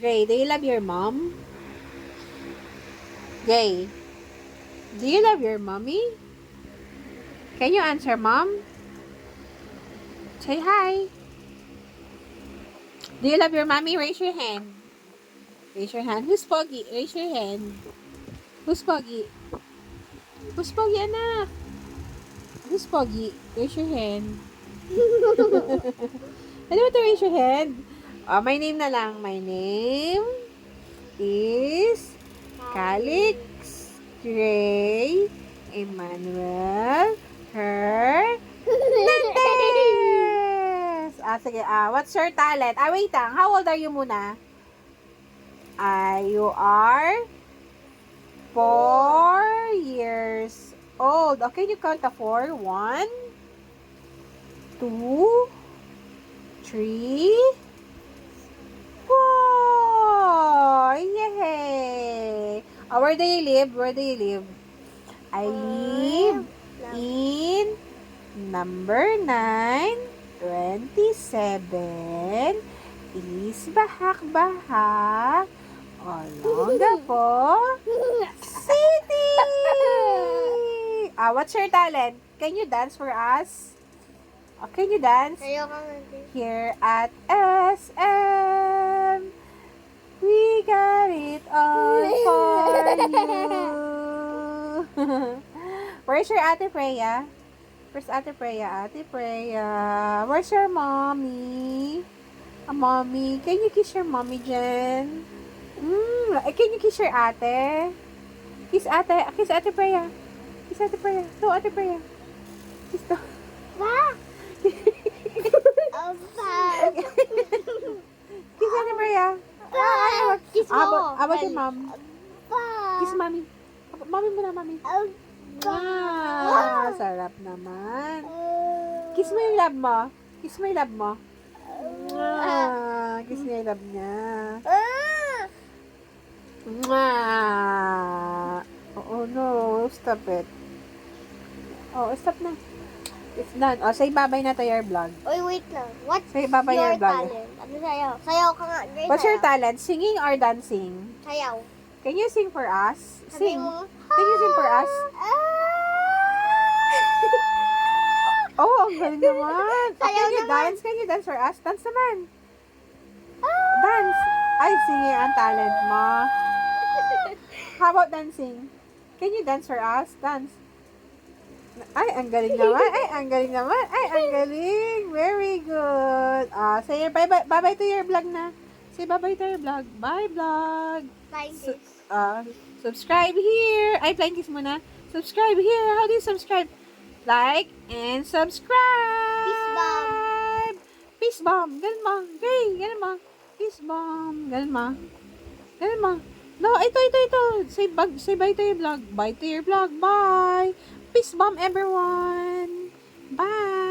Gray, do you love your mom? Gray, do you love your mommy? Can you answer, Mom? Say hi. Do you love your mommy? Raise your hand. Raise your hand. Who's Pogi? Raise your hand. Who's Pogi? Who's Pogi, anak? Who's Pogi? Raise your hand. Ano ba to? Raise your hand. My name na lang. My name is Calix Gray Emmanuel Hernandez. Sige. What's your talent? Wait lang. How old are you muna? You are 4 years old. Okay, you count to 4. 1, 2, 3, 4. Yay! Where do you live? Where do you live? I live in number 927 East Bahak-Bahak, Olongapo City. What's your talent? Can you dance for us? Can you dance? Here at SM, we got it all for you. Where's your Ate Freya? Where's Ate Freya? Ate Freya. Where's your mommy? Mommy. Can you kiss your mommy, Jen? Can you kiss your ate? Kiss ate. Kiss Ate Freya. Kiss Ate Freya. No, Ate Freya. Kiss to. Kiss Ate Freya. Kiss mo. How about your mom? Kiss mommy. Mommy muna, mommy. Sarap naman. Kiss mo yung love mo. Kiss mo yung love mo. Kiss niya yung love niya. Oh no, stop it. Stop na. It's done. Say bye-bye na to your vlog. Uy, wait lang. What's Say bye-bye your your vlog. talent? Ano sayaw? Sayaw ka nga. Great What's your sayaw. talent? Singing or dancing? Sayaw. Can you sing for us? Sabi Sing. mo, Can you sing for us? Ang galing naman. Sayaw Can you naman. dance? Can you dance for us? Dance naman. Dance. Ay, singing ang talent mo. How about dancing? Can you dance for us? Dance. Ay, ang galing naman. Ay, ang galing naman. Ay, ang galing. Very good. Say bye-bye to your vlog na. Say bye-bye to your vlog. Bye, vlog. Flying So- kiss. Subscribe here. Ay, flying kiss muna. Subscribe here. How do you subscribe? Like and subscribe. Peace bomb. Peace bomb. Ganun mo. Gray, ganun mo. Peace bomb. Ganun mo. Ganun mo. No, ito. Say bye to your vlog. Bye to your vlog. Bye. Peace bomb, everyone. Bye.